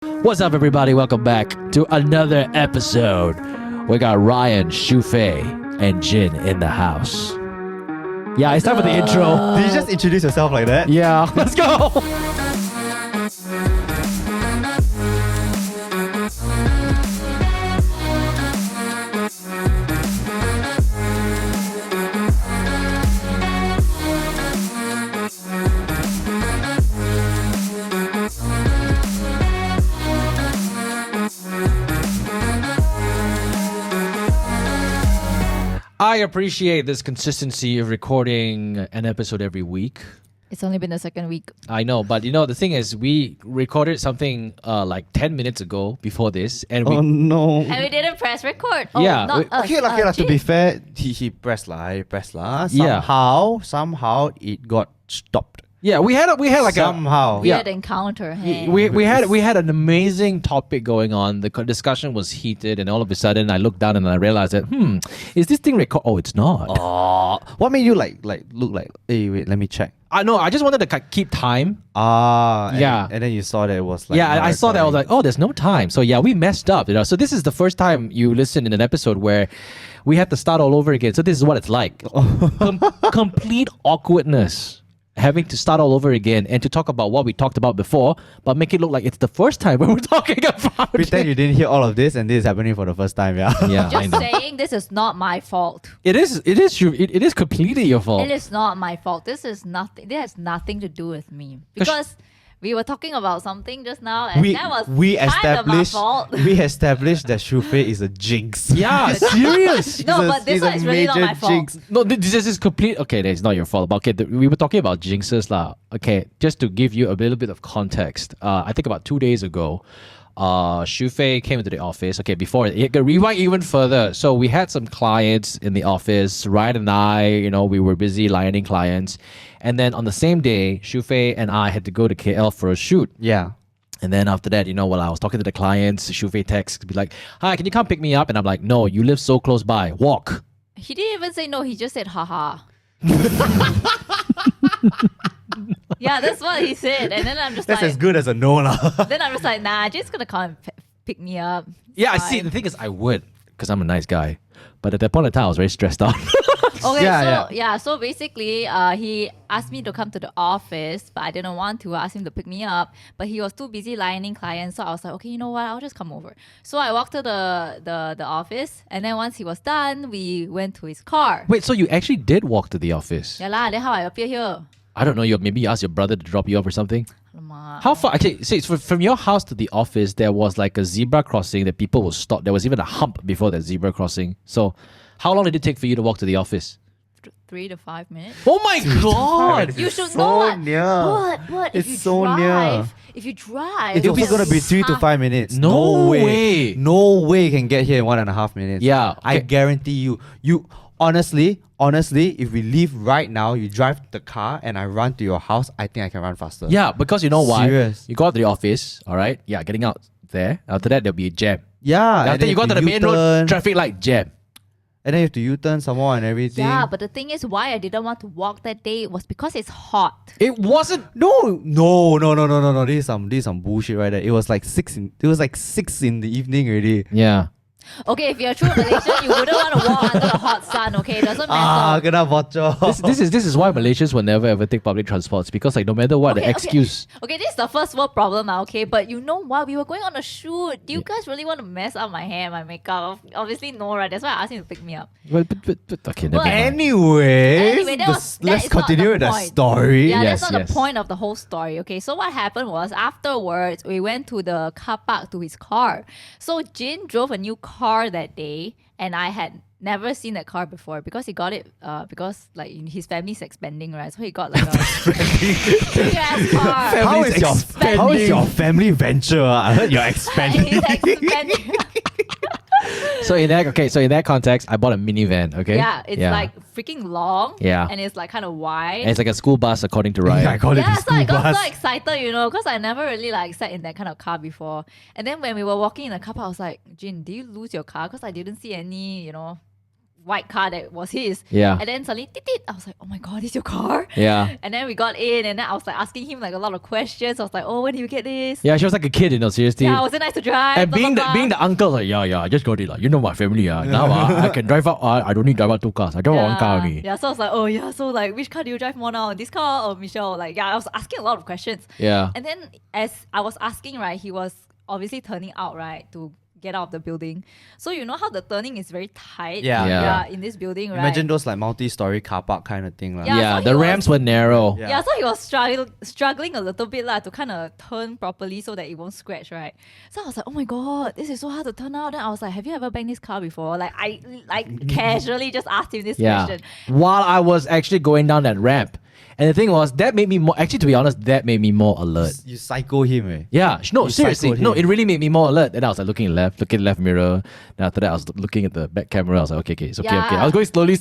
What's up, everybody? Welcome back to another episode. We got Ryan, Shu Faye, and Jin in the house. Yeah, it's time for the intro. Did you just introduce yourself like that? Yeah, let's go. I appreciate this consistency of recording an episode every week. It's only been the second week. I know, but the thing is, we recorded something like 10 minutes ago before this, and we... Oh no. And we didn't press record. Oh, Yeah, not us. Okay, to be fair, he pressed lah. Somehow it got stopped. Yeah, we had like Somehow. Weird encounter. Hey. we had an amazing topic going on. The discussion was heated, and all of a sudden I looked down and I realized that is this thing record? Oh, it's not. Oh, what made you look like? Hey, wait, let me check. I know. I just wanted to keep time. Yeah. And then you saw that it was like. I saw that. I was like, oh, there's no time. So yeah, we messed up. So this is the first time you listen in an episode where we had to start all over again. So this is what it's like. Complete awkwardness. Having to start all over again and to talk about what we talked about before, but make it look like it's the first time we're talking about Pretend you didn't hear all of this and this is happening for the first time, yeah. Yeah, I Just know. saying, this is not my fault. It is completely your fault. It is not my fault. This has nothing to do with me. Because we were talking about something just now, and that was kind of my fault. We established that Shu Faye is a jinx. Yeah, serious. No, but this one is really not my fault. No, this is complete. Okay, it's not your fault. But okay, we were talking about jinxes lah. Okay, just to give you a little bit of context, I think about 2 days ago, Shu Faye came into the office. Okay, before it rewind even further. So we had some clients in the office. Ryan and I, we were busy lining clients. And then on the same day, Shu Faye and I had to go to KL for a shoot. Yeah. And then after that, while I was talking to the clients, Shu Faye texts be like, "Hi, can you come pick me up?" And I'm like, "No, you live so close by. Walk." He didn't even say no. He just said, haha. Yeah, that's what he said. And then I'm just That's like... as good as a no lah. Then I'm just like, nah, just gonna come and pick me up. Yeah, I Fine. see. The thing is, I would, because I'm a nice guy. But at that point in time, I was very stressed out. Okay, so basically, he asked me to come to the office, but I didn't want to. I asked him to pick me up, but he was too busy lining clients, so I was like, okay, you know what? I'll just come over. So I walked to the office, and then once he was done, we went to his car. Wait, so you actually did walk to the office? Yeah lah, then how I appear here? I don't know. Maybe you asked your brother to drop you off or something. Alamak. How far? Okay, so from your house to the office, there was like a zebra crossing that people will stop. There was even a hump before that zebra crossing. So, how long did it take for you to walk to the office? 3 to 5 minutes. Oh my god! You should so know what. near. But It's if you so drive, near. if you drive, It's also gonna be 3 to 5 minutes. No way. No way you can get here in 1.5 minutes. Yeah, I okay. guarantee you. Honestly, if we leave right now, you drive the car and I run to your house, I think I can run faster. Yeah, because you know why? Serious. You go out to the office, all right? Yeah, getting out there. After that, there'll be a jam. Yeah. After you go to the main road, traffic light jam. And then you have to U-turn some more and everything. Yeah, but the thing is, why I didn't want to walk that day was because it's hot. It wasn't. No. This is some bullshit right there. It was like 6 in the evening already. Yeah. Okay, if you're a true Malaysian, you wouldn't want to walk under the hot sun, okay? It doesn't matter. Kena bocor. This is why Malaysians will never ever take public transports, because like no matter what the excuse. Okay, this is the first world problem, okay? But you know what? We were going on a shoot. Do you guys really want to mess up my hair, my makeup? Obviously no, right? That's why I asked him to pick me up. But okay, never mind. Anyway, that let's is not continue the with the point. story. Yeah, Yes, that's not yes. the point of the whole story. Okay, so what happened was afterwards, we went to the car park to his car. So Jin drove a new car that day, and I had never seen that car before because he got it because like his family's expanding, right? So he got like a big-ass car. How is your family venture? I heard you're expanding. He's expanding. So in that context, I bought a minivan. Okay. Yeah, it's like freaking long. Yeah. And it's like kind of wide. And it's like a school bus, according to Ryan. I call it the So I school got bus. so excited, because I never really like sat in that kind of car before. And then when we were walking in the car park, I was like, Jin, did you lose your car? Because I didn't see any, white car that was his. Yeah. And then suddenly, tit, tit, I was like, oh my God, this is your car? Yeah. And then we got in and then I was like asking him like a lot of questions. I was like, oh, when did you get this? Yeah, she was like a kid, seriously. Yeah, was it nice to drive? And Blah, being blah, the blah. being the uncle, like, I just got it. Like, you know my family. Now I can drive out. I don't need to drive out 2 cars. I drive out 1 car only. Yeah, so I was like, oh yeah, so like which car do you drive more now? This car or Michelle? Like, yeah, I was asking a lot of questions. Yeah. And then as I was asking, right, he was obviously turning out, right, to get out of the building. So you know how the turning is very tight? Yeah. in this building, right? Imagine those like multi-story car park kind of thing. Like. Yeah. Yeah, so the he was- ramps were narrow. Yeah. Yeah, so he was struggling a little bit to kind of turn properly so that it won't scratch, right? So I was like, oh my God, this is so hard to turn out. Then I was like, have you ever banged this car before? Like I casually just asked him this Yeah. question. While I was actually going down that ramp. And the thing was, that made me more, actually, to be honest, that made me more alert. You psycho him, eh? Yeah, no, You seriously. psychoed No, him. it really made me more alert. Then I was like looking left mirror. Then after that, I was looking at the back camera. I was like, okay, it's okay, okay. I was going slowly.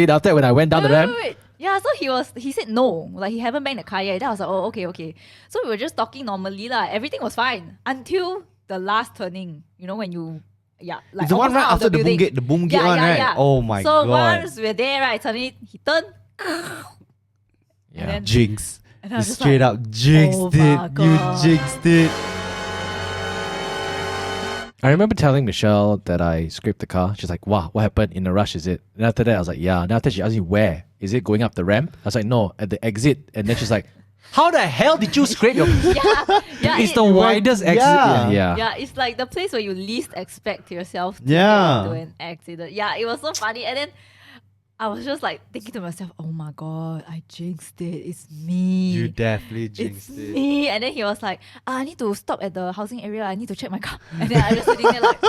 Then after that, when I went down the ramp, Wait. Yeah, so he said no, like he haven't banged the car yet. Then I was like, oh, okay. So we were just talking normally, everything was fine until the last turning. You know, when you, like It's the one almost right out of after the boom building. gate, one, right? Oh my so God. once we're there, right, suddenly he turned. yeah. And then, Jinx. and I You was just straight like, up jinxed oh it. my You God. jinxed it. I remember telling Michelle that I scraped the car. She's like, wow, what happened? In a rush, is it? And after that, I was like, yeah. And after she asked me, where? Is it going up the ramp? I was like, no, at the exit. And then she's like, how the hell did you scrape your... yeah, It's the widest exit. Yeah. yeah, it's like the place where you least expect yourself to Yeah. get into an accident. Yeah, it was so funny. And then I was just like thinking to myself, oh my God, I jinxed it. It's me. You definitely It's jinxed it. me. And then he was like, I need to stop at the housing area. I need to check my car. And then I was sitting there like,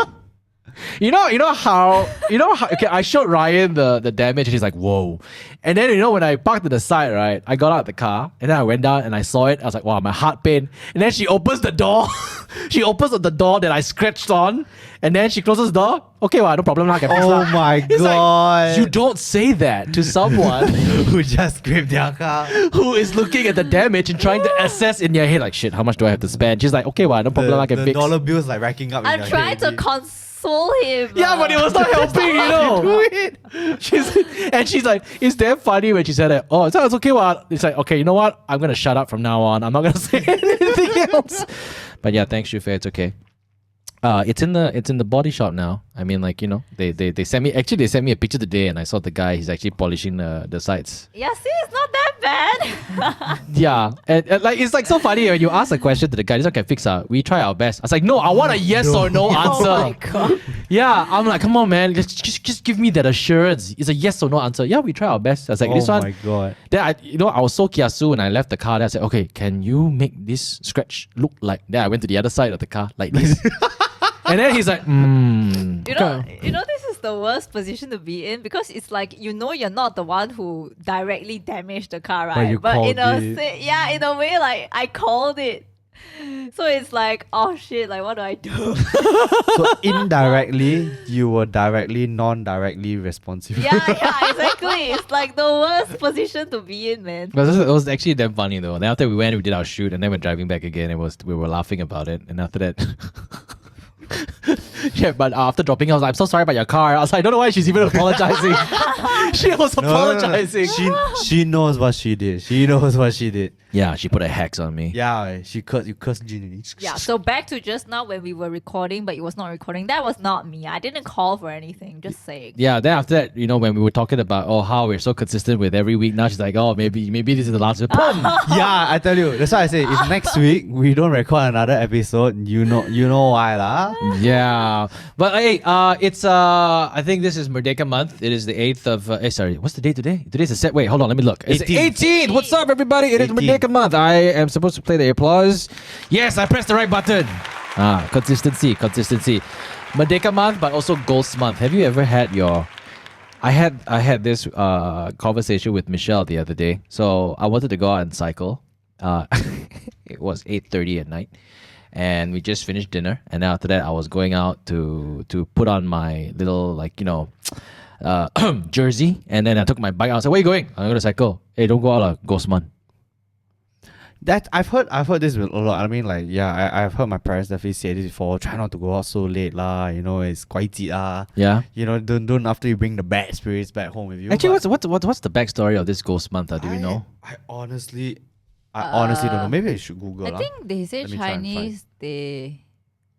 You know how okay, I showed Ryan the damage and he's like, whoa. And then when I parked to the side, right, I got out of the car and then I went down and I saw it. I was like, wow, my heart pain. And then she opens the door. She opens the door that I scratched on and then she closes the door. Okay, well, no problem. I can fix Oh that. my It's like, God. you don't say that to someone Who just scraped their car. who is looking at the damage and trying to assess in their head like, shit, how much do I have to spend? She's like, okay, well, no problem. I can the fix. dollar bills like racking up in I'm your trying head. to console him. Yeah, but it was not helping, Do it. She's like, it's damn funny when she said that. Oh, it's okay. Well, it's like, okay, you know what? I'm gonna shut up from now on. I'm not gonna say anything else. But yeah, thanks, Shu Faye. It's okay. It's in the body shop now. I mean, like, they sent me a picture today, and I saw the guy. He's actually polishing the sides. Yeah, see, it's not that bad. Yeah, and like it's like so funny when you ask a question to the guy. This one can fix. We try our best. I was like, no, I want a yes or no answer. Oh my God. Yeah, I'm like, come on, man, just give me that assurance. It's a yes or no answer. Yeah, we try our best. I was like, this Oh one. my God. Then I was so kiasu when I left the car. Then I said, okay, can you make this scratch look like? Then I went to the other side of the car like this. And then he's like, You know, this is the worst position to be in because it's like you're not the one who directly damaged the car, right? you But in called a it. in a way, like I called it. So it's like, oh shit, like what do I do? So indirectly, you were directly, non-directly responsible. yeah, exactly. It's like the worst position to be in, man. But it was actually damn funny though. Then after we went, we did our shoot, and then we're driving back again. We were laughing about it, and after that. Yeah, but after dropping, I was like, I'm so sorry about your car. I was like, I don't know why she's even apologizing. She was No, no, no. apologizing. She knows what she did. She knows what she did. Yeah, she put a hex on me. Yeah, you cursed Ginny. Yeah, so back to just now when we were recording, but it was not recording. That was not me. I didn't call for anything. Just saying. Yeah, then after that, when we were talking about how we're so consistent with every week, now she's like, oh, maybe this is the last week. Boom! Yeah, I tell you. That's why I say if next week we don't record another episode, you know why lah. Yeah, but hey, it's I think this is Merdeka month. It is the 8th of sorry, what's the date today? Today's the set. Wait, hold on, let me look. It's 18th. What's up, everybody? It is 18th. Merdeka month. I am supposed to play the applause. Yes, I pressed the right button. Consistency. Merdeka month, but also Ghost month. Have you ever had your? I had this conversation with Michelle the other day. So I wanted to go out and cycle. It was 8:30 at night. And we just finished dinner, and then after that, I was going out to put on my little jersey, and then I took my bike. I was like, "Where are you going?" I'm going to cycle. Hey, don't go out, Ghost month. That I've heard this a lot. I mean, like, yeah, I've heard my parents definitely say this before. Try not to go out so late lah. You know, it's quite lah. Yeah. You know, don't after you bring the bad spirits back home with you. Actually, But what's the backstory of this ghost month? Do you know? I honestly don't know. Maybe I should Google. I think they say Let me try and find. Chinese,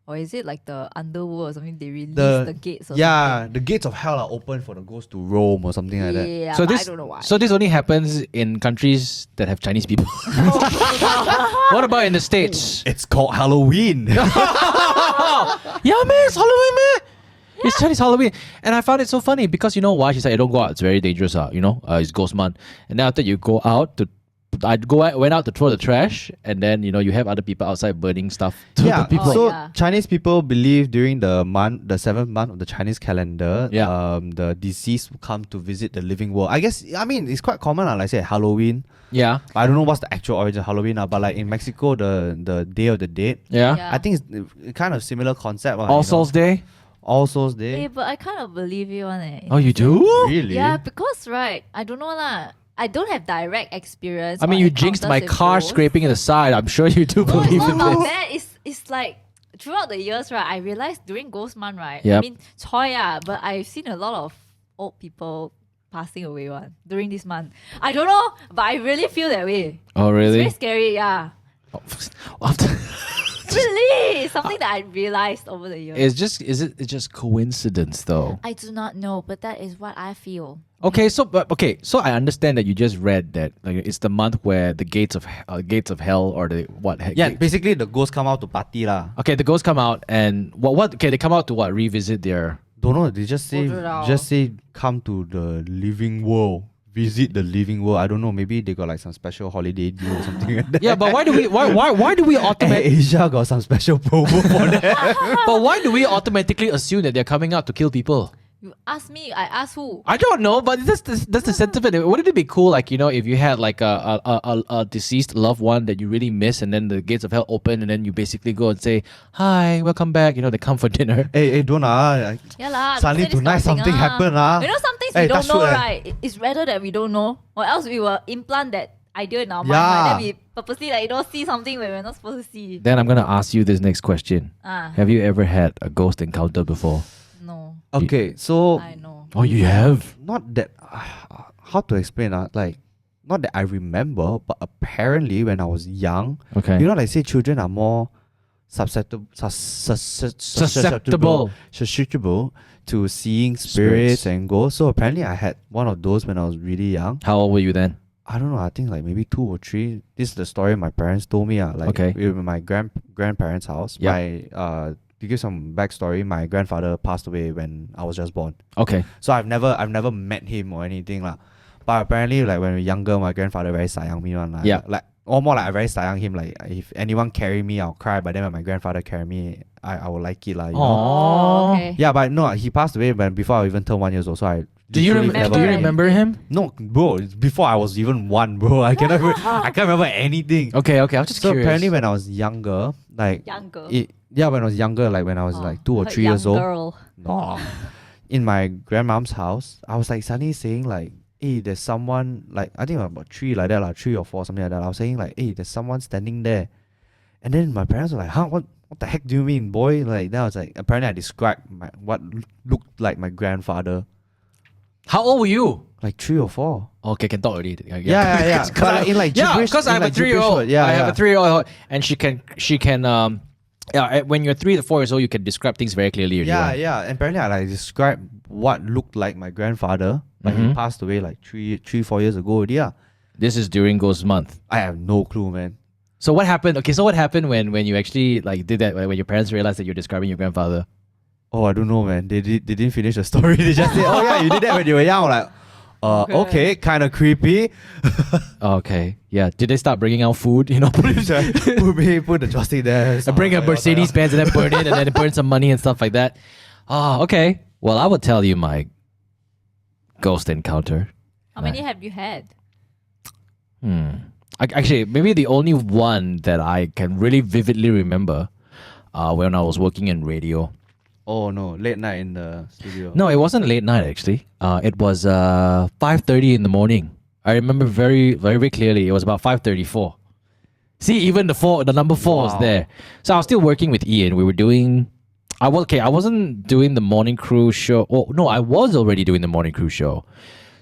or is it like the underworld or something? They release the gates or Yeah, the gates of hell are open for the ghosts to roam or something like that. Yeah, So but this, I don't know why. So this only happens in countries that have Chinese people. What about in the States? It's called Halloween. Yeah, man, it's Halloween, man. It's Chinese Halloween. And I found it so funny because you know why? She said, don't go out. It's very dangerous. It's ghost month. And then after you go out went out to throw the trash, and then you have other people outside burning stuff to the people. So yeah. Chinese people believe during the 7th month of the Chinese calendar, Yeah. The deceased will come to visit the living world. I guess, I mean, it's quite common, like I said, Halloween. Yeah. I don't know what's the actual origin of Halloween, but like in Mexico, the Day of the Dead, Yeah. Yeah. I think it's kind of similar concept. All Souls Day. All Souls Day. Hey, but I kind of believe you on it. Oh, you do? Really? Yeah, because right, I don't know lah. I don't have direct experience. I mean, or you jinxed my encounters with car ghosts. scraping in the side. I'm sure you do No, it's believe not in about this. that. It's like throughout the years, right? I realized during Ghost Month, right? Yep. I mean, choy but I've seen a lot of old people passing away during this month. I don't know, but I really feel that way. Oh, It's really? very scary, yeah. After- Really, it's something that I realized over the years. it's just coincidence though. I do not know, but that is what I feel. Okay, so I understand that you just read that like it's the month where the gates of hell or the what? Yeah, basically the ghosts come out to party lah. Okay, the ghosts come out and what? Okay, they come out to what? Revisit their. Don't know, they just say Wow. come to the living world. Visit the living world. I don't know. Maybe they got like some special holiday deal or something like that. Yeah, but why do we automatically? Asia got some special promo for that. But why do we automatically assume that they're coming out to kill people? You ask me, I ask who? I don't know, but that's the sentiment. Wouldn't it be cool, like if you had like a deceased loved one that you really miss, and then the gates of hell open, and then you basically go and say, "Hi, welcome back." They come for dinner. Hey, don't Yeah lah. Suddenly say this tonight kind of something thing, happen lah. You know, some things Hey, we don't touch know, wood, right? It's rather that we don't know, or else we will implant that idea in our mind, Yeah. right? Then we purposely see something where we're not supposed to see. Then I'm gonna ask you this next question: Have you ever had a ghost encounter before? No, Okay, so I know. Oh, you have. not that how to explain like not that I remember, but apparently when I was young, Okay. like say children are more susceptible to seeing spirits and ghosts. So apparently I had one of those when I was really young. How old were you then? I don't know, I think like maybe 2 or 3. This is the story my parents told me. Like Okay. we were in my grandparents' house. Yep. To give some backstory, my grandfather passed away when I was just born. Okay. So I've never met him or anything lah. But apparently, like when we were younger, my grandfather very sayang me one lah. Yeah. Like or more like I very sayang him. Like if anyone carry me, I'll cry. But then when my grandfather carry me, I will like it lah. You know? Aww. Okay. Yeah, but no, he passed away before I even turned 1 year old. So I Do you literally remember do you it? remember him? No, bro. It's before I was even 1, bro. I can't remember anything. Okay. I was just So curious. apparently, when I was younger, like Younger. when I was younger, like when I was like 2 or 3 years old. Girl. No. In my grandmom's house, I was like suddenly saying like, hey, there's someone, like I think about 3 like that, like 3 or 4, something like that. I was saying like, hey, there's someone standing there. And then my parents were like, huh, what the heck do you mean, boy? Like then I was like, apparently I described what looked like my grandfather. How old were you? Like 3 or 4. Okay, can talk already. Yeah. But like, in like gibberish, because I have in a like gibberish 3-year-old. word. Yeah, I have a 3-year-old, and she can when you're 3 to 4 years old, you can describe things very clearly. Already, right? Yeah. And apparently I like described what looked like my grandfather. Like he passed away like 3-4 years ago already. Yeah. This is during Ghost Month. I have no clue, man. So what happened? Okay, so what happened when you actually like did that? When your parents realized that you're describing your grandfather? Oh, I don't know, man. They didn't finish the story. They just said, oh yeah, you did that when you were young. I'm like, okay, kind of creepy. Okay, yeah. Did they start bringing out food? put the joystick there. Bring a Mercedes Benz and then burn it, and then burn some money and stuff like that. Oh, okay. Well, I would tell you my ghost encounter. How many have you had? Actually, maybe the only one that I can really vividly remember when I was working in radio. Oh no, late night in the studio. No, it wasn't late night actually. It was 5:30 in the morning. I remember very, very, very clearly. It was about 5:34. See, even the number 4 was Wow. there. So I was still working with Ian. We were doing. I wasn't doing the morning crew show. Oh no, I was already doing the morning crew show.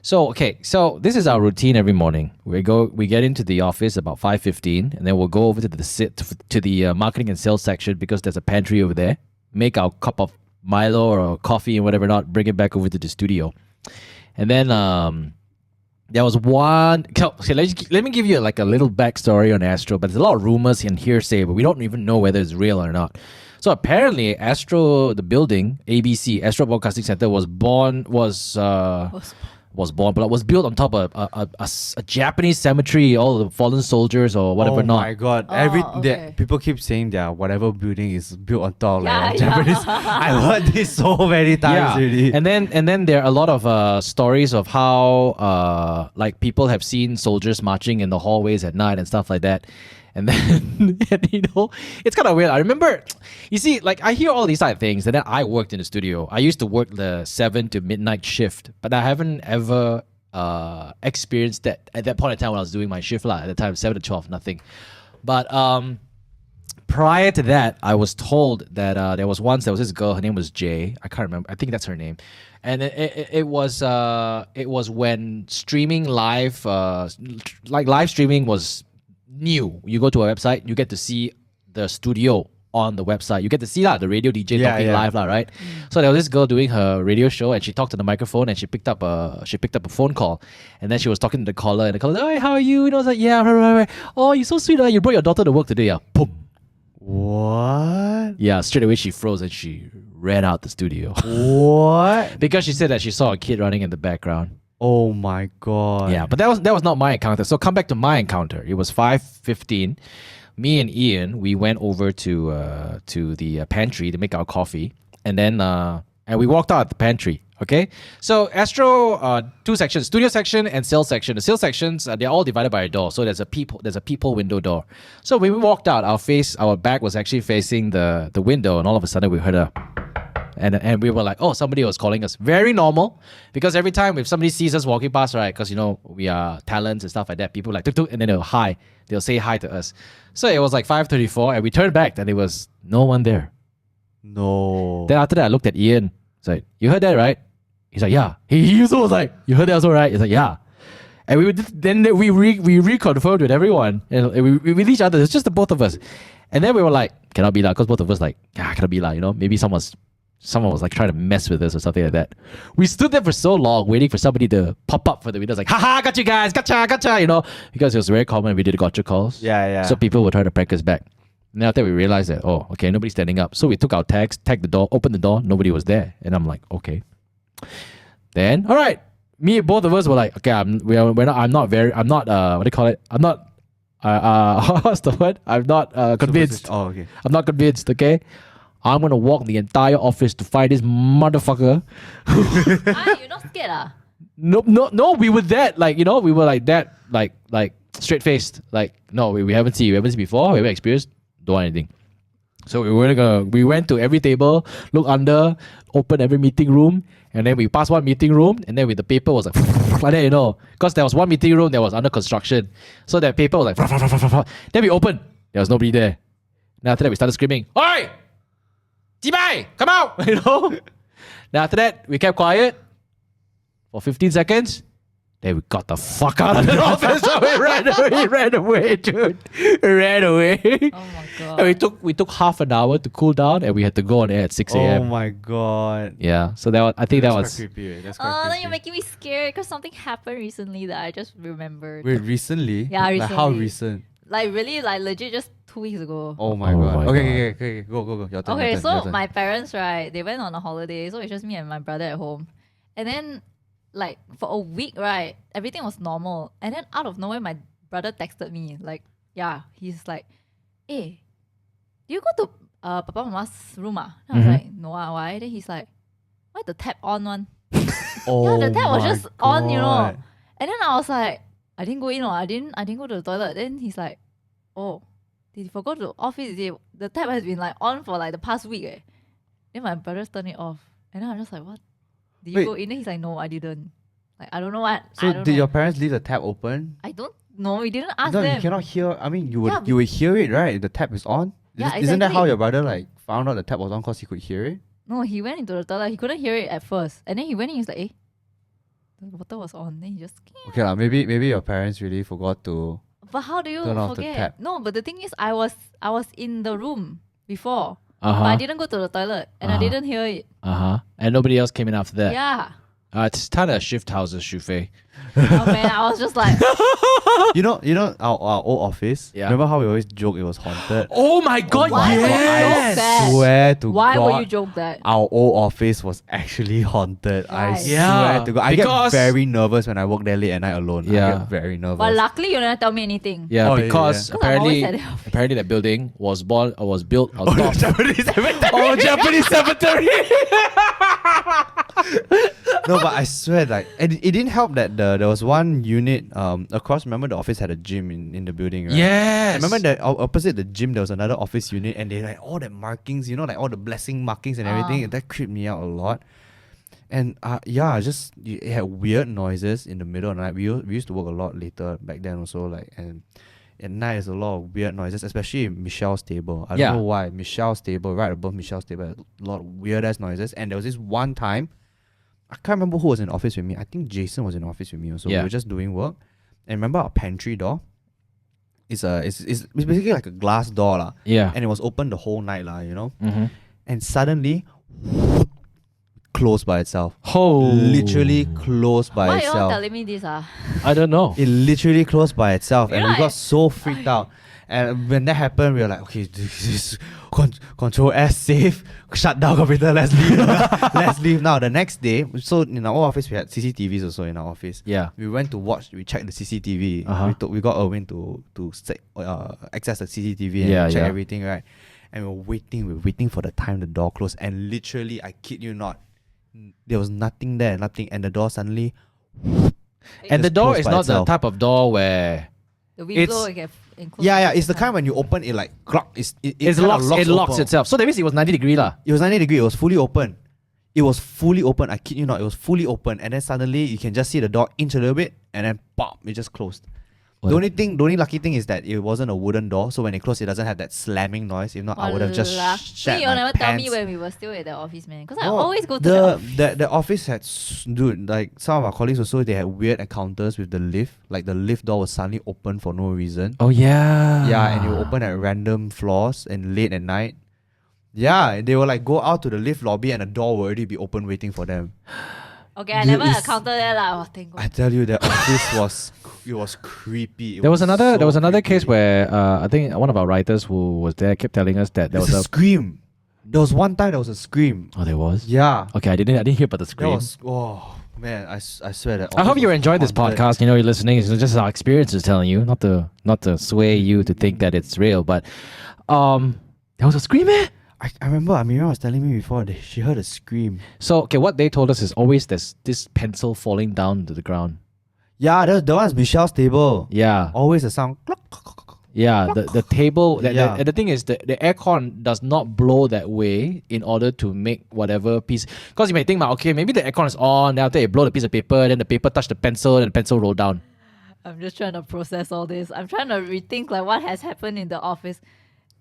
So so this is our routine every morning. We get into the office about 5:15, and then we'll go over to the marketing and sales section because there's a pantry over there. Make our cup of Milo or coffee and whatever not. Bring it back over to the studio, and then there was one. Okay, let me give you like a little backstory on Astro, but there's a lot of rumors and hearsay, but we don't even know whether it's real or not. So apparently, Astro, the building, ABC, Astro Broadcasting Center, was built on top of a Japanese cemetery, all the fallen soldiers or whatever Oh not. my god! okay. People keep saying that whatever building is built on top Yeah, like yeah. Japanese. I heard this so many times already. And then there are a lot of stories of how like people have seen soldiers marching in the hallways at night and stuff like that. And then and, it's kind of weird. I remember, you see, like I hear all these type of things, and then I worked in the studio. I used to work the 7 to midnight shift, but I haven't ever experienced that at that point in time when I was doing my shift at the time 7 to 12, nothing. But prior to that, I was told that there was this girl. Her name was Jay. I can't remember. I think that's her name. And it was when streaming live, like live streaming was new. You go to a website, you get to see the studio on the website. You get to see the radio DJ talking live, right? So there was this girl doing her radio show, and she talked to the microphone, and she picked up a phone call, and then she was talking to the caller, and the caller, "Hey, how are you?" And I was like, "Yeah, right. Oh, you're so sweet. You brought your daughter to work today, yeah." Boom. What? Yeah, straight away she froze and she ran out the studio What? because she said that she saw a kid running in the background. Oh my god. Yeah, but that was not my encounter. So come back to my encounter. It was 5:15. Me and Ian, we went over to the pantry to make our coffee, and then and we walked out the pantry. Okay, so Astro, 2 sections: studio section and sales section. The sales sections they're all divided by a door, so there's a peephole window door. So when we walked out, our back was actually facing the window, and all of a sudden we heard a. And we were like, oh, somebody was calling us. Very normal, because every time if somebody sees us walking past, right, because we are talents and stuff like that, people like tuk tuk, and then they'll say hi to us. So it was like 5:34, and we turned back, and there was no one there. No. Then after that, I looked at Ian. It's like, you heard that, right? He's like, yeah. He also was like, you heard that also, right? He's like, yeah. And we reconfirmed with everyone, and we with each other. It's just the both of us. And then we were like, cannot be because both of us like, cannot be maybe someone was like trying to mess with us or something like that. We stood there for so long waiting for somebody to pop up for the windows like, haha, got you guys, gotcha, because it was very common. We did gotcha calls. Yeah. So people would try to prank us back. And then after we realized that, oh, okay, nobody's standing up. So we took our tags, tagged the door, opened the door, nobody was there. And I'm like, okay. Then, all right, both of us were like, okay, what's the word? I'm not convinced. Oh, okay. I'm not convinced, okay? I'm gonna walk the entire office to find this motherfucker. You're not scared, No, we were that, we were like that, like straight faced. Like, no, we haven't seen before, we haven't experienced, don't want anything. So we went to every table, look under, open every meeting room, and then we passed one meeting room, and then with the paper was like like that, because there was one meeting room that was under construction. So that paper was like then we opened, there was nobody there. Then after that we started screaming, "Oi! Jibai, come out!" Then after that, we kept quiet for 15 seconds. Then we got the fuck out of the office. So we ran away, dude. We ran away. Oh my god. And we took half an hour to cool down, and we had to go on air at 6 a.m. Oh my god. Yeah, so I think that was. Quite creepy. That's quite Oh, then creepy. you're making me scared because something happened recently that I just remembered. Wait, recently? Yeah, Like how recently. recent? Like really, like legit just 2 weeks ago. Oh my Oh god. my Okay, go. Your turn. Okay, your turn, so your turn. my parents, right, they went on a holiday, so it's just me and my brother at home. And then, like, for a week, right, everything was normal. And then out of nowhere, my brother texted me, like, he's like, hey, do you go to Papa Mama's room? And I was like, no, why? Then he's like, why the tap on one? Oh the tap was my just on, God. And then I was like, I didn't go in, I didn't go to the toilet. Then he's like, oh, did you forgot to off it? The tap has been like on for like the past week. Then my brothers turned it off. And then I'm just like, what? Did you Wait. go in? Then he's like, no, I didn't. Like, I don't know what. So I don't did know. your parents leave the tap open? I don't No, we didn't ask No, them. you cannot hear. I mean, Yeah, you would hear it, right? The tap is on. Yeah, Isn't that how exactly. your brother like found out the tap was on because he could hear it? No, he went into the toilet. He couldn't hear it at first. And then he went in, he's like, eh, the water was on. Then he just... Okay, lah. Maybe your parents really forgot to. But how do you Turn off the forget? tap. No, but the thing is, I was in the room before. Uh-huh. But I didn't go to the toilet. And I Uh-huh. didn't hear it. Uh-huh. And nobody else came in after that. Yeah. It's time to shift houses, Shu Faye. Oh man, I was just like... You know our old office. Yeah. Remember how we always joke it was haunted? Oh my god, Why would you joke that? Swear to Why God, would you joke that? our old office was actually haunted. I Why? Yeah, swear to God. I get because- very nervous when I work there late at night alone. I Yeah. get very nervous. But luckily, you never tell me anything. Yeah, Oh, yeah, because yeah. 'Cause I'm always apparently, at the office. apparently that building was built on top. Japanese cemetery. Oh, Japanese cemetery. No, but I swear, like, and it didn't help that there was one unit across. Remember, the office had a gym in the building, right? Yes. I remember that opposite the gym there was another office unit, and they like all the markings, like all the blessing markings and everything. And that creeped me out a lot. And it had weird noises in the middle of the night. We used to work a lot later back then also, like, and at night there's a lot of weird noises, especially in Michelle's table. I don't know why. Michelle's table, right above Michelle's table, had a lot of weird ass noises. And there was this one time, I can't remember who was in the office with me. I think Jason was in the office with me also. Yeah. We were just doing work. And remember our pantry door? It's basically like a glass door lah. Yeah. And it was open the whole night lah, Mm-hmm. And suddenly closed by itself. Oh. Literally closed by Why you all itself. telling me this? I don't know. It literally closed by itself, and You know, we got so freaked out. And when that happened, we were like, okay, this is control S, safe, shut down computer, let's leave. Let's leave now. The next day, so in our office, we had CCTVs also in our office. Yeah. We went to watch, we checked the CCTV. Uh-huh. We got Erwin to access the CCTV and check everything, right? And we're waiting for the time the door closed. And literally, I kid you not, there was nothing there, nothing. And the door suddenly... And the just door closed is by not itself. the type of door where The window It's- can enclose. Yeah, it's the kind when you open it like clock. It it locks open. itself. So that means it was 90 degree lah. It was 90 degree. It was fully open. It was fully open. I kid you not. It was fully open, and then suddenly you can just see the door inch a little bit, and then pop, it just closed. What? The only lucky thing is that it wasn't a wooden door, so when it closed, it doesn't have that slamming noise. If not, I would have just shat you my never pants. tell me when we were still at the office, man. Because I Oh, always go to the office. the office had dude, like some of our colleagues also, they had weird encounters with the lift. Like the lift door was suddenly open for no reason. Oh yeah. Yeah, and it will open at random floors and late at night. Yeah, they will like go out to the lift lobby and the door will already be open waiting for them. Okay, I Dude, never it's- encountered that lah. Oh, thank God. I tell you, the office was creepy. There was another so case creepy. where I think one of our writers who was there kept telling us that there There's was a scream. There was one time there was a scream. Oh, there was. Yeah. Okay, I didn't hear about the That scream. was man, I swear that. I hope office you're was enjoying this haunted. podcast. You're listening. It's just our experiences telling you, not to sway you to think that it's real. But there was a scream, eh? I remember Amira was telling me before that she heard a scream. So okay, what they told us is always there's this pencil falling down to the ground. Yeah, the one's Michelle's table. Yeah. Always a sound. Clock, clock, clock, clock. Yeah, the table. Yeah. The thing is, the aircon does not blow that way in order to make whatever piece. Because you may think, okay, maybe the aircon is on, then after you blow the piece of paper, then the paper touch the pencil, and the pencil roll down. I'm just trying to process all this. I'm trying to rethink like what has happened in the office.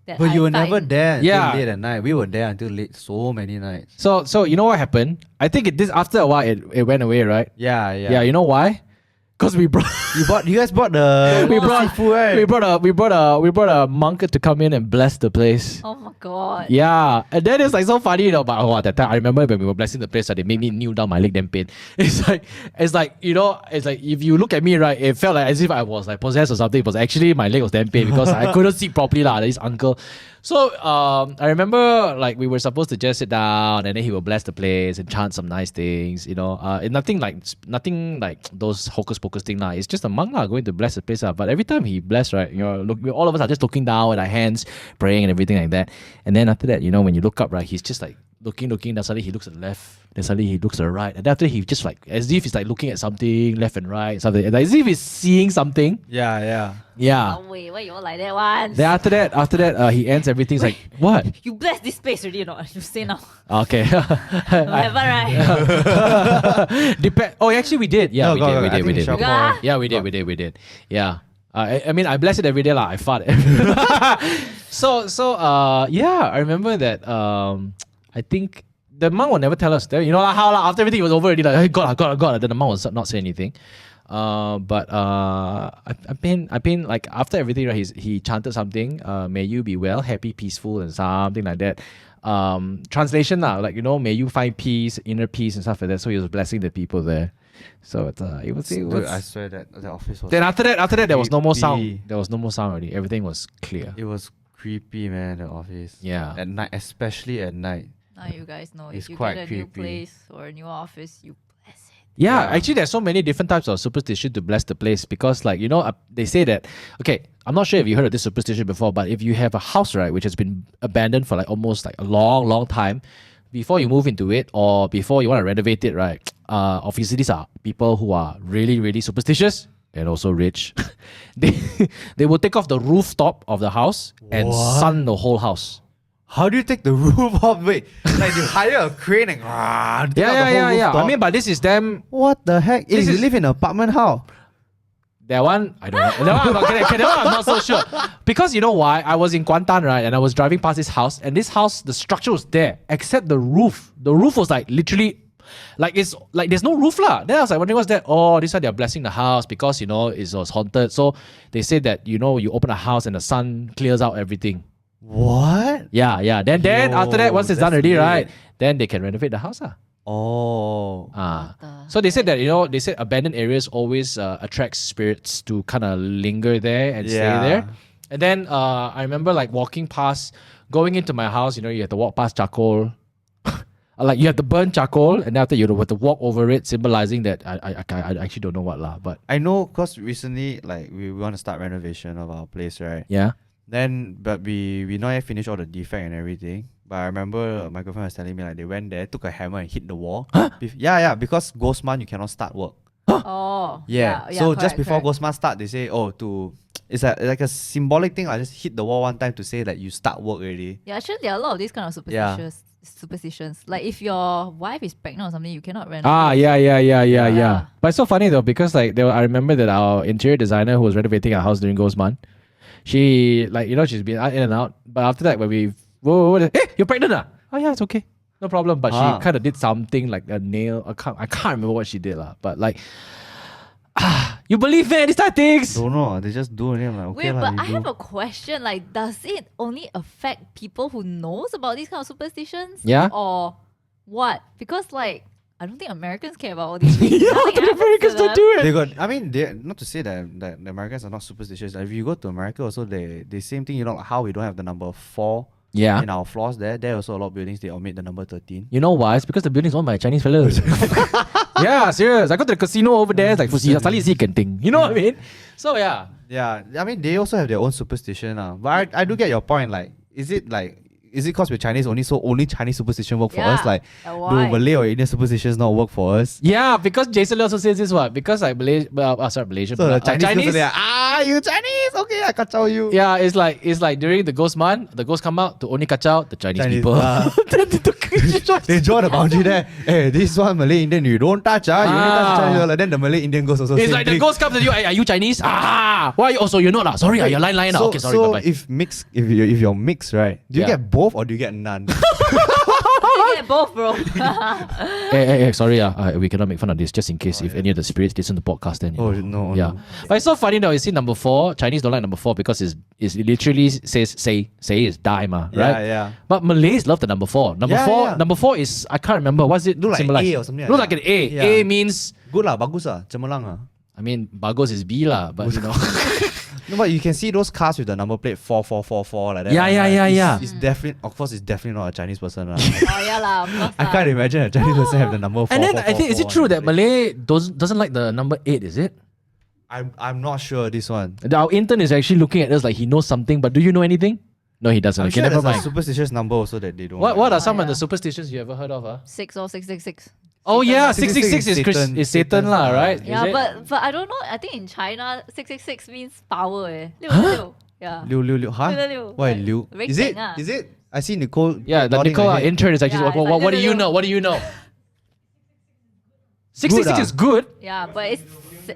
That But I you were find- never there until Yeah. late at night. We were there until late, so many nights. So you know what happened? I think this after a while it went away, right? Yeah. Yeah. You know why? Because we brought You guys brought the we brought seafood, right? we brought a monk to come in and bless the place. Oh my God. Yeah, and then it's like so funny, but at that time I remember when we were blessing the place, they made me kneel down, my leg then pain. It's like it's like if you look at me, right, it felt like as if I was like possessed or something. It was actually my leg was damn pain because I couldn't sit properly lah. This uncle. So I remember like we were supposed to just sit down and then he will bless the place and chant some nice things, and nothing like those hocus pocus thing lah. It's just a monk lah going to bless the place lah. But every time he bless, right, all of us are just looking down at our hands, praying and everything like that. And then after that, when you look up, right, he's just like looking. Then suddenly he looks at the left. Then suddenly he looks to the right. And then after he just like as if he's like looking at something left and right, something like, as if he's seeing something. Yeah. Yeah. Oh wait, why you all like that one? Then after that, he ends everything. He's like, what? You bless this place already or not? You say now. Okay. Whatever, right? Oh, actually, we did. Yeah, No, we go, did. go. We I did. We think did. Michelle Yeah. called. Yeah, we did. We did. Yeah. I mean, I bless it every day, lah. I fart. Yeah, I remember that. I think the monk will never tell us. You know how after everything was over already, like, hey, God. Then the monk will not say anything. I've been like after everything, right? He chanted something. May you be well, happy, peaceful, and something like that. Translation now, like, you know, may you find peace, inner peace, and stuff like that. So he was blessing the people there. So it was. Dude, I swear that the office was. Then after that, there was no more sound. creepy. There was no more sound already. Everything was clear. It was creepy, man. The office. Yeah. At night, especially at night. Now you guys know It's if you quite get a new creepy. place or a new office, you bless it. Yeah, Yeah. actually, there's so many different types of superstition to bless the place because, like, you know, they say that. Okay, I'm not sure if you heard of this superstition before, but if you have a house, right, which has been abandoned for like almost like a long, long time, before you move into it or before you want to renovate it, right? Obviously, these are people who are really, really superstitious and also rich. they will take off the rooftop of the house and What? sun the whole house. How do you take the roof off? Wait, like you hire a crane and take out the whole Yeah. rooftop? I mean, but this is them. what the heck? This If you is- live in an apartment, how? That one, I don't know. That one I'm not so sure. Because you know why? I was in Kuantan, right? And I was driving past this house. And this house, the structure was there. Except the roof. The roof was like literally... Like it's like there's no roof lah. Then I was like wondering what's that? Oh, this is why they're blessing the house because, you know, it was haunted. So they say that, you know, you open a house and the sun clears out everything. What? Yeah. Then after that, once it's done that's already, weird. right? Then they can renovate the house lah. Oh. So they said that, you know, they said abandoned areas always attract spirits to kind of linger there and stay there. And then I remember like walking past, going into my house, you know, you have to walk past charcoal. Like you have to burn charcoal and then after you have to walk over it, symbolizing that I actually don't know what lah. But I know because recently, like, we want to start renovation of our place, right? yeah. Then, but we not yet finished all the defect and everything. But I remember my girlfriend was telling me, like, they went there, took a hammer and hit the wall. Yeah, because Ghost Month, you cannot start work. Oh. Yeah. So just correct, before correct. Ghost Month start, they say, it's like a symbolic thing. I just hit the wall one time to say that you start work already. Yeah, actually, there are a lot of these kind of superstitions. Like if your wife is pregnant or something, you cannot renovate. Yeah. But it's so funny though because like I remember that our interior designer who was renovating our house during Ghost Month, she like, you know, she's been in and out. But after that, when we hey, you're pregnant ah? Oh yeah, it's okay, no problem. But she kind of did something like a nail. I can't remember what she did lah. But like, you believe in these type of things? Don't know. They just do it. I'm like, okay, Wait, lah, but I you have do. a question. Like, does it only affect people who knows about these kind of superstitions? Yeah. Or what? Because like, I don't think Americans care about all these things. Yeah, Nothing the happens Americans to don't them. do it. They got. I mean, they not to say that the Americans are not superstitious. Like, if you go to America, also they same thing. You know, like how we don't have the number 4 Yeah. in our floors. There also a lot of buildings they omit the number 13. You know why? It's because the building's owned by Chinese fellas. Yeah, serious. I go to the casino over there. It's like suddenly see Genting. You know what I mean? So yeah. Yeah, I mean they also have their own superstition. But I do get your point. Like, is it because we're Chinese only Chinese superstition work for us? Yeah. Like, Why? do Malay or Indian superstitions not work for us? Yeah, because Jason also says this one. Because like Malaysian, Malaysian. So the but, Chinese, people say, you Chinese? Okay, I kacau you. Yeah, it's like during the ghost month, the ghosts come out to only kacau the Chinese people. Then they took- They draw the boundary there. Hey, this one Malay Indian, you don't touch. You don't touch Chinese. Like, then the Malay Indian ghost also. It's same like the thing. ghost comes to you. Hey, are you Chinese? Why? Also, you're not lah. Sorry, you're line. So, Okay, sorry. so Bye. if you're mixed, right? Do you Yeah. get both or do you get none? You get both, bro. Hey, sorry. We cannot make fun of this just in case if any of the spirits listen to the podcast. Then you Oh, know. no, Yeah, no. but it's so funny though. You see number 4. Chinese don't like number 4 because it literally says say is die ma, right? Yeah. But Malays love the number 4. Number four is I can't remember. What's it? Look like symbolize? A or something like Look that. like an A. Yeah. A means Good lah, bagus lah, cemerlang lah. I mean bagos is B lah, but you know. No, but you can see those cars with the number plate 4444 like that. Yeah, yeah. It's definitely, of course, it's definitely not a Chinese person. Oh yeah lah, of course I lah. can't imagine a Chinese person have the number 4. And then I think is it true that Malay doesn't like the number 8? Is it? I'm not sure this one. Our intern is actually looking at us like he knows something, but do you know anything? No, he doesn't. I'm Okay, sure never there's a mind. superstitious number also that they don't. What like. are some of yeah. the superstitions you ever heard of? 6 or 666. Oh yeah, 666 666 is Satan lah, right? Yeah, Is it? but I don't know. I think in China 666 means power. 666. Yeah. Liu, huh? 666. Why Like, Liu? very Is it? keng ah. Is it? I see Nicole. Yeah, the nodding Nicole, her our head. intern is actually. Yeah, it's what like do you know? What do you know? 666 ah? is good. Yeah, but it's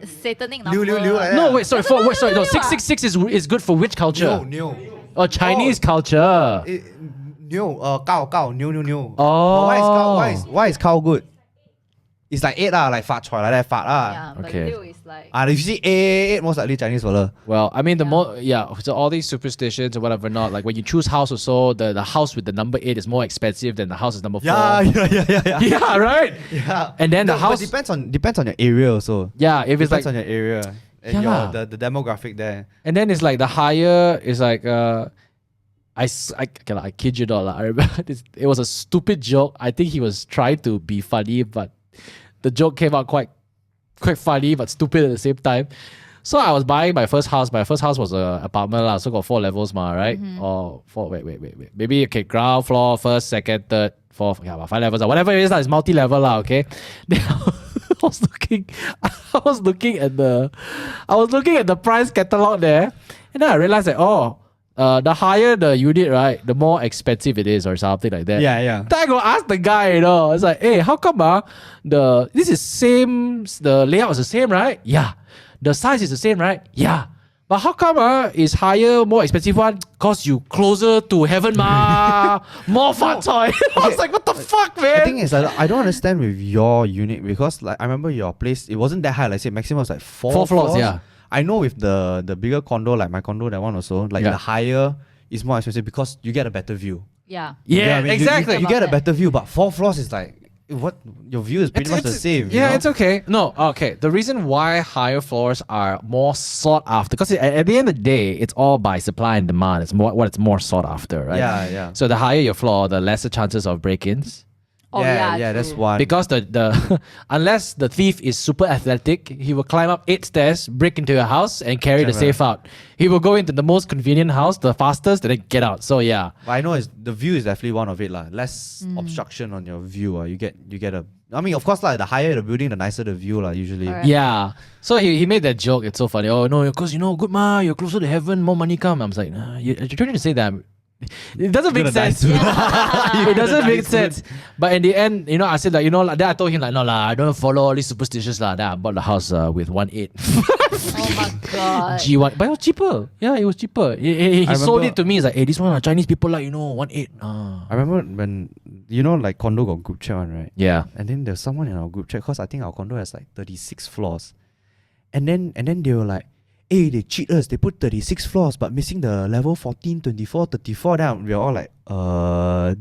satanic number. Liu like that. No, wait, sorry. No, Sorry, no. no, 666 is good for which culture? New. Oh, Chinese culture. New. Cow. New. Oh. Why is cow good? It's like 8 like fat choy like that fat Yeah, but Okay. Liu is like. If you see 8, most likely Chinese fella. Well, I mean, so all these superstitions or whatever not, like when you choose house or so, the house with the number 8 is more expensive than the house with number 4. Yeah. Yeah, right? Yeah. And then the but house... depends on your area also. Yeah, if it's Depends like... on your area and Yeah your lah. the demographic there. And then it's like the higher is like... I kid you not. I remember it was a stupid joke. I think he was trying to be funny, but the joke came out quite funny, but stupid at the same time. So I was buying my first house. My first house was an apartment, lah. So got 4 levels, right? Or 4, wait. Maybe, okay, ground floor, first, second, third, fourth, yeah, about 5 levels, whatever it is, it's multi-level, okay? Then I was looking at the price catalog there, and then I realized that, the higher the unit, right, the more expensive it is or something like that. Yeah. Then I go ask the guy, it's like, hey, how come the layout is the same, right? Yeah. The size is the same, right? Yeah. But how come is higher, more expensive one? Cause you closer to heaven, ma. More fun toy. I was like, what the fuck, man? The thing is, I don't understand with your unit because like I remember your place, it wasn't that high. Like say maximum was like 4 floors, yeah. I know with the bigger condo, like my condo, that one also, like the higher is more expensive because you get a better view. Yeah. Yeah, You know what I mean? exactly. You get a better view, but 4 floors is like what your view is pretty much the same. Yeah, it's okay. No, okay. The reason why higher floors are more sought after, because at the end of the day, it's all by supply and demand. It's more sought after, right? Yeah. So the higher your floor, the lesser chances of break-ins. Oh, yeah, that's true. one. Because the unless the thief is super athletic, he will climb up 8 stairs, break into your house, and carry the safe out. He will go into the most convenient house, the fastest, and then get out. So yeah. But I know the view is definitely one of it lah. Less obstruction on your view. You get a. I mean, of course lah. The higher the building, the nicer the view lah. Usually. Alright. Yeah. So he made that joke. It's so funny. Oh no, because good ma, you're closer to heaven, more money come. I was like, nah, you're trying to say that. It doesn't make sense. It doesn't make sense. But in the end, I said like, then I told him like, no lah, I don't follow all these superstitions lah. Then I bought the house with 1.8. Oh my god. G1, but it was cheaper. Yeah, it was cheaper. He sold it to me. He's like, hey, this one Chinese people like 1.8. I remember when like condo got group chat one, right? Yeah. And then there's someone in our group chat because I think our condo has like 36 floors, and then they were like, hey, they cheat us. They put 36 floors but missing the level 14, 24, 34. Then we are all like, the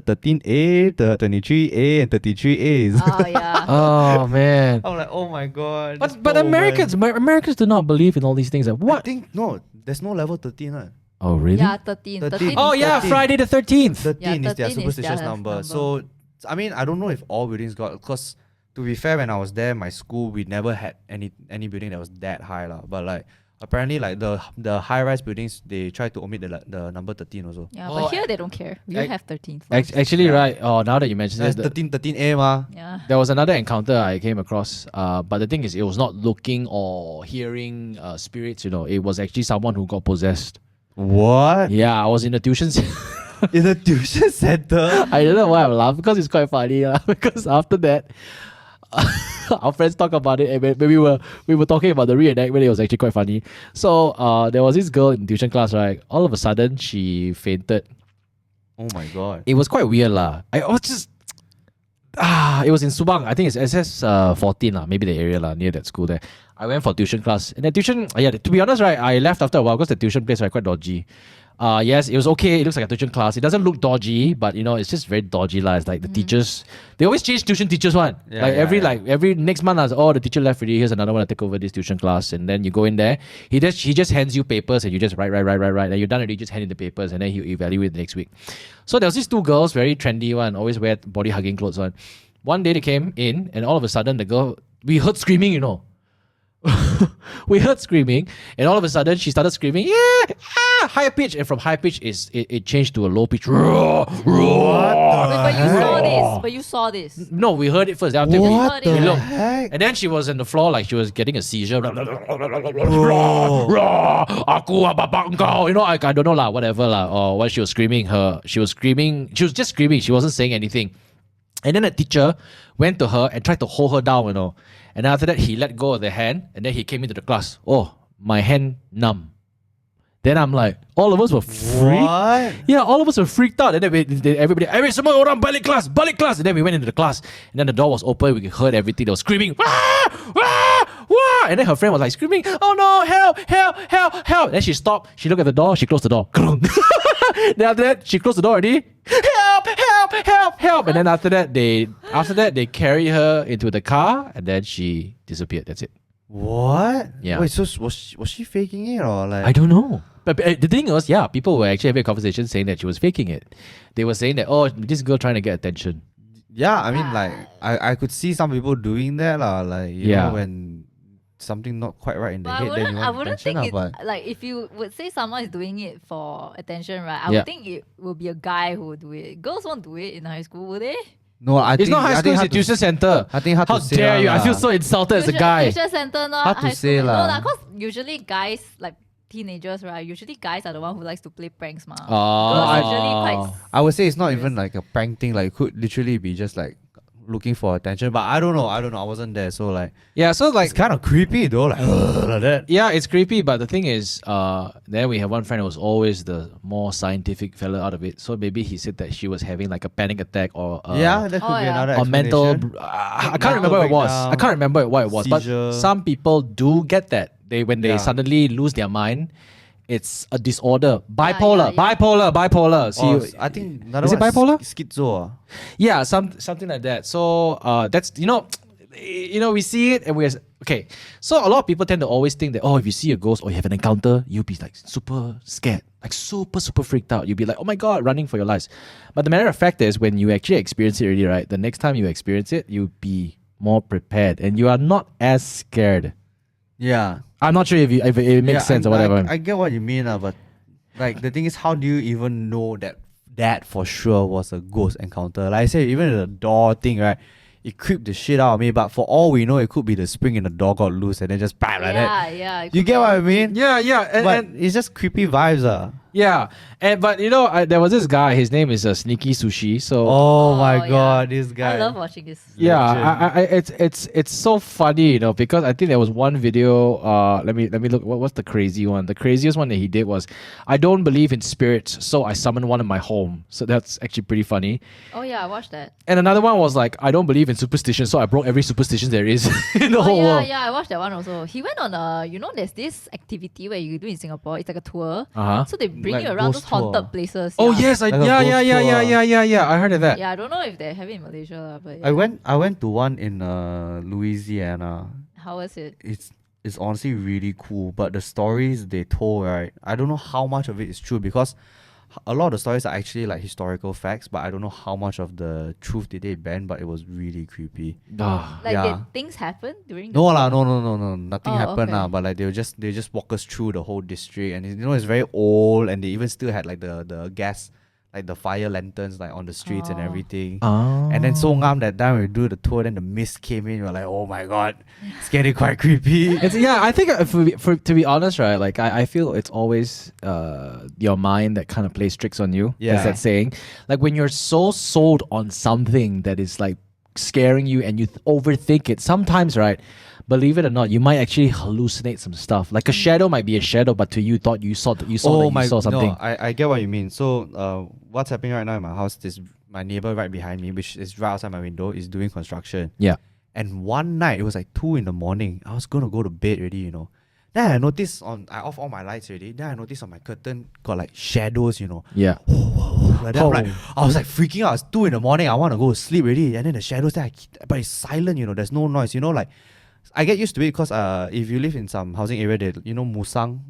13A, the 23A, and 33As. Oh yeah. Oh man. I'm like, oh my god. But Americans do not believe in all these things. Like, I what? think no, there's no level 13. Right? Oh really? Yeah, 13. 13. Oh yeah, 13. Friday the 13th. 13 Yeah, is their 13 is superstitious their number. number. So, I mean, I don't know if all buildings got, because to be fair, when I was there, my school, we never had any building that was that high lah. But like, apparently, like the high-rise buildings, they try to omit the number 13 also. Yeah, Oh, but here they don't care. We I- have 13 floors. Actually, right. Oh, now that you mentioned That's it, 13A ma. Yeah. there was another encounter I came across. But the thing is, it was not looking or hearing spirits. It was actually someone who got possessed. What? Yeah, I was in a tuition. In a tuition center? I don't know why I'm laughing because it's quite funny. Because after that, our friends talk about it, and when we were talking about the reenactment, it was actually quite funny. So there was this girl in tuition class, right? All of a sudden, she fainted. Oh my god. It was quite weird, lah. I was just it was in Subang. I think it's SS 14 lah, maybe the area lah, near that school there. I went for tuition class, and the tuition, to be honest, right, I left after a while because the tuition place was quite dodgy. Yes, it was okay. It looks like a tuition class. It doesn't look dodgy, but it's just very dodgy lah. It's like the teachers, they always change tuition teachers one. Every next month, the teacher left already. Here's another one to take over this tuition class, and then you go in there. He just hands you papers, and you just write, and you're done already. Just hand in the papers, and then he evaluate the next week. So there was these 2 girls, very trendy one, always wear body hugging clothes one. One day they came in, and all of a sudden the girl, we heard screaming, we heard screaming, and all of a sudden she started screaming, higher pitch, and from high pitch it changed to a low pitch. Roar, roar. But you saw this. No, we heard it first. Then after What we the looked, heck? and then she was on the floor like she was getting a seizure. Aku abang kau. I don't know lah, whatever lah, or what she was screaming. She was just screaming. She wasn't saying anything. And then the teacher went to her and tried to hold her down, And then after that, he let go of the hand and then he came into the class. Oh, my hand numb. Then I'm like, all of us were freaked. What? Yeah, all of us were freaked out. And then everybody, semua orang balik class. And then we went into the class. And then the door was open. We heard everything. They were screaming, wah, wah, wah. And then her friend was like screaming, oh no, help, help, help, help. Then she stopped. She looked at the door. She closed the door. Then after that, she closed the door already. Help, help, help, help. And then after that, they carried her into the car. And then she disappeared. That's it. What? Yeah. Wait, so was she faking it or like? I don't know. But the thing was, yeah, people were actually having a conversation saying that she was faking it. They were saying that, oh, this girl trying to get attention. Yeah, I mean, like, I could see some people doing that, like, you know, when something not quite right in the head, then you I want wouldn't attention. think But like if you would say someone is doing it for attention, right? I would think it will be a guy who would do it. Girls won't do it in high school, would they? no, It's not high school, it's a tuition center. I think hard How to say dare you? I lah. feel so insulted as a guy. Tuition center, not Hard to high say school. lah. No, because usually guys like teenagers, right? Usually guys are the one who likes to play pranks, ma. Oh. Girls usually quite. I would say it's not even like a prank thing. Like, it could literally be just like looking for attention. But I don't know. I wasn't there. So like, Yeah, so like, it's kind of creepy though. Like, like that. yeah, it's creepy, but the thing is, then we have one friend who was always the more scientific fella out of it. So maybe he said that she was having like a panic attack or Yeah, that could Oh, be yeah. another or mental. explanation. I can't remember what it was. I can't remember what it was. Seizure. But some people do get that. When they Yeah. suddenly lose their mind, it's a disorder. Bipolar, bipolar. See, Oh, I think another Is it one bipolar? Schizo. yeah, something like that. So that's we see it and we're okay. So a lot of people tend to always think that, oh, if you see a ghost or you have an encounter, you'll be like super scared, like super freaked out. You'll be like, oh my god, running for your lives. But the matter of fact is, when you actually experience it already, right? The next time you experience it, you'll be more prepared and you are not as scared. Yeah. I'm not sure if it makes sense or whatever. I get what you mean, but like the thing is, how do you even know that for sure was a ghost encounter? Like I said, even the door thing, right? It creeped the shit out of me, but for all we know, it could be the spring in the door got loose and then just bam like that. Yeah. You get what I mean? yeah, But it's just creepy vibes, yeah. But there was this guy. His name is SneakySushii. So Oh my yeah. god, this guy. I love watching this. yeah, it's so funny, because I think there was one video. Let me look. What's the crazy one? The craziest one that he did was, I don't believe in spirits, so I summoned one in my home. So that's actually pretty funny. Oh yeah, I watched that. And another one was like, I don't believe in superstition, so I broke every superstition there is in the whole world. Yeah, I watched that one also. He went on there's this activity where you do in Singapore. It's like a tour. Uh-huh. So they bring Like you around those ghost tour. haunted places. Oh yeah. yes, Like a yeah. ghost I heard of that. Yeah, I don't know if they have it in Malaysia, but yeah. I went to one in Louisiana. How was it? It's honestly really cool, but the stories they told, right? I don't know how much of it is true because a lot of the stories are actually like historical facts, but I don't know how much of the truth did they bend, but it was really creepy. Ah. Like Yeah. did things happen during the No lah, no, nothing Oh, happened lah. okay. But like they just walk us through the whole district, and it's very old, and they even still had like the gas, like the fire lanterns like on the streets and Oh. everything. Oh. And then so ngam that time we do the tour, then the mist came in. We're like, oh my god, it's getting quite creepy. I think to be honest, right? Like I feel it's always your mind that kind of plays tricks on you. Yeah. There's that saying. Like when you're so sold on something that is like scaring you and you overthink it, sometimes, right? Believe it or not, you might actually hallucinate some stuff. Like a shadow might be a shadow, but to you thought you saw you saw something. No, I get what you mean. So what's happening right now in my house? This my neighbor right behind me, which is right outside my window, is doing construction. Yeah. And one night, it was like 2 a.m. I was gonna go to bed already, Then I noticed I off all my lights already. Then I noticed on my curtain got like shadows, Yeah. Like that. I was like freaking out. It's 2 a.m. I want to go to sleep already. And then the shadows there, but it's silent, there's no noise, like. I get used to it because if you live in some housing area, musang,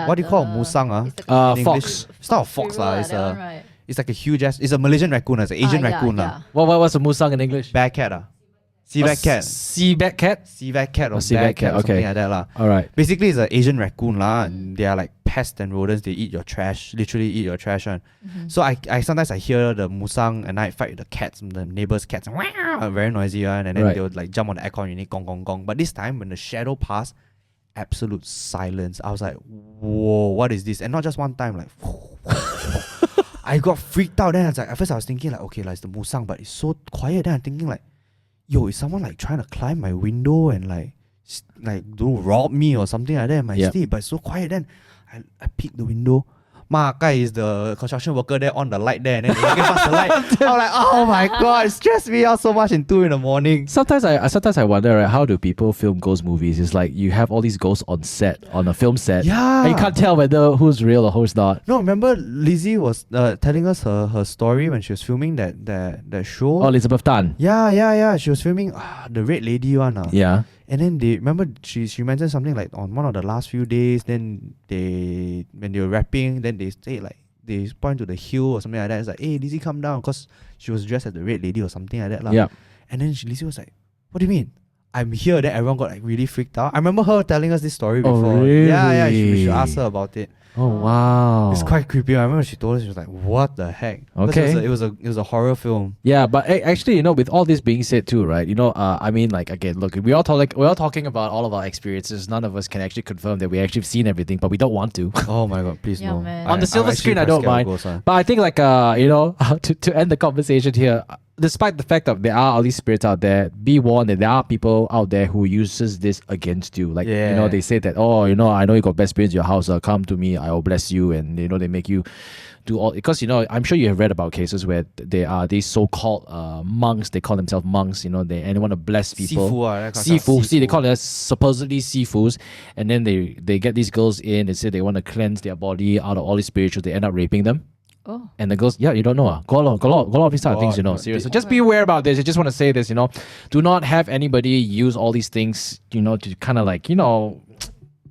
what do you call a musang? It's like In Fox. English? It's not a fox squirrel, it's that one, right? it's like a huge ass. It's a Malaysian raccoon. It's an Asian yeah, raccoon yeah. What's a musang in English? Bad cat Seaback cat. Seaback cat. Seaback cat or Seaback bad cat cat, or something okay. like that lah. All right. Basically, it's an Asian raccoon lah. And they are like pests and rodents. They eat your trash. Literally eat your trash one. So I sometimes I hear the musang at night fight with the cats, the neighbors' cats. Wow, very noisy one. And then Right. they would like jump on the aircon unit, gong gong gong. But this time when the shadow passed, absolute silence. I was like, whoa, what is this? And not just one time, like. I got freaked out. Then I was like, at first I was thinking like, okay, like it's the musang, but it's so quiet. Then I'm thinking like, yo, is someone like trying to climb my window and like do rob me or something like that in my sleep? But it's so quiet. Then I peeked the window. Mamak is the construction worker there on the light there, and then they give us the light. I'm like, oh my god, it stressed me out so much in 2 a.m. Sometimes I wonder, right, how do people film ghost movies? It's like you have all these ghosts on set, on a film set. Yeah. And you can't tell whether who's real or who's not. No, remember Lizzie was telling us her story when she was filming that show. Oh, Elizabeth Tan. Yeah. She was filming the Red Lady one. Yeah. And then they remember she mentioned something like on one of the last few days. Then when they were rapping, then they say like they point to the hill or something like that. It's like, hey, Lizzie, come down, because she was dressed as the Red Lady or something like that. Yeah. And then Lizzie was like, what do you mean? I'm here. Then everyone got like really freaked out. I remember her telling us this story before. Oh, really? Yeah. We should ask her about it. Oh, wow. It's quite creepy. I remember she told us, she was like, what the heck? Okay. It was a horror film. Yeah, but actually, with all this being said too, right? I mean, like, again, look, we're all talking about all of our experiences. None of us can actually confirm that we actually have seen everything, but we don't want to. Oh my god, please no. Man. On the silver I'm screen, I actually don't mind. quite scared of ghosts, But I think, like, to end the conversation here, despite the fact that there are all these spirits out there, be warned that there are people out there who uses this against you. Like, they say that, oh, I know you got bad spirits in your house, come to me, I will bless you. And, they make you do all, because, I'm sure you have read about cases where there are these so-called monks, they call themselves monks, they want to bless people. Sifu. See, they call it supposedly sifus. And then they get these girls in, they say they want to cleanse their body out of all these spirituals, they end up raping them. Oh. And the girls, you don't know. Go a lot of these type of things, seriously. So just be aware about this. I just want to say this, do not have anybody use all these things, to kind of like,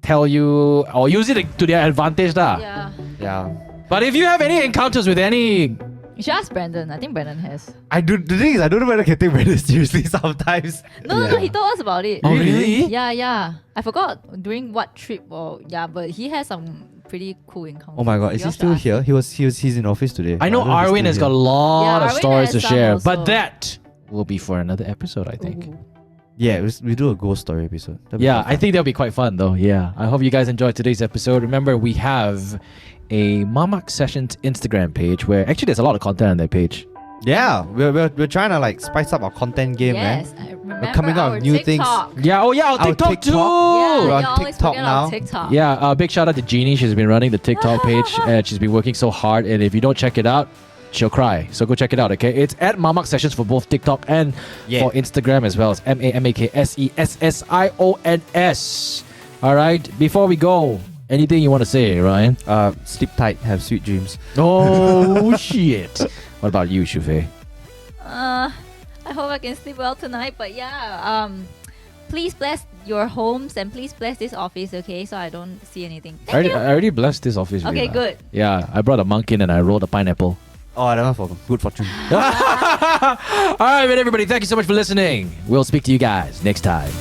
tell you or use it to their advantage. Yeah. But if you have any encounters with any... You should ask Brandon. I think Brandon has. The thing is, I don't know whether I can take Brandon seriously sometimes. No, he told us about it. Oh, really? Yeah. I forgot during what trip but he has some pretty cool encounters. Oh my god, is he still here? He's in office today. I know Arwin has got a lot of Arwin stories to has some share, also. but that will be for another episode, I think. Ooh. Yeah, we do a ghost story episode. Yeah, I think that'll be quite fun though. Yeah, I hope you guys enjoyed today's episode. Remember, we have a Mamak Sessions Instagram page where actually there's a lot of content on that page. Yeah, we're trying to like spice up our content game, Yes, man. I remember We're coming out with new TikTok. things. Yeah, our TikTok too. Yeah, We're you on always TikTok forget now. our TikTok. Yeah, big shout out to Jeannie. She's been running the TikTok page and she's been working so hard. And if you don't check it out, she'll cry. So go check it out, okay? It's at Mamak Sessions for both TikTok and for Instagram as well. It's MAMAKSESSIONS. All right, before we go, anything you want to say, Ryan? Sleep tight, have sweet dreams. Oh, shit. What about you, Shu Faye? I hope I can sleep well tonight. But please bless your homes and please bless this office, okay? So I don't see anything. I already blessed this office. Okay, Rina. good. Yeah, I brought a monk in and I rolled a pineapple. Oh, that one for good fortune. All right, everybody, thank you so much for listening. We'll speak to you guys next time.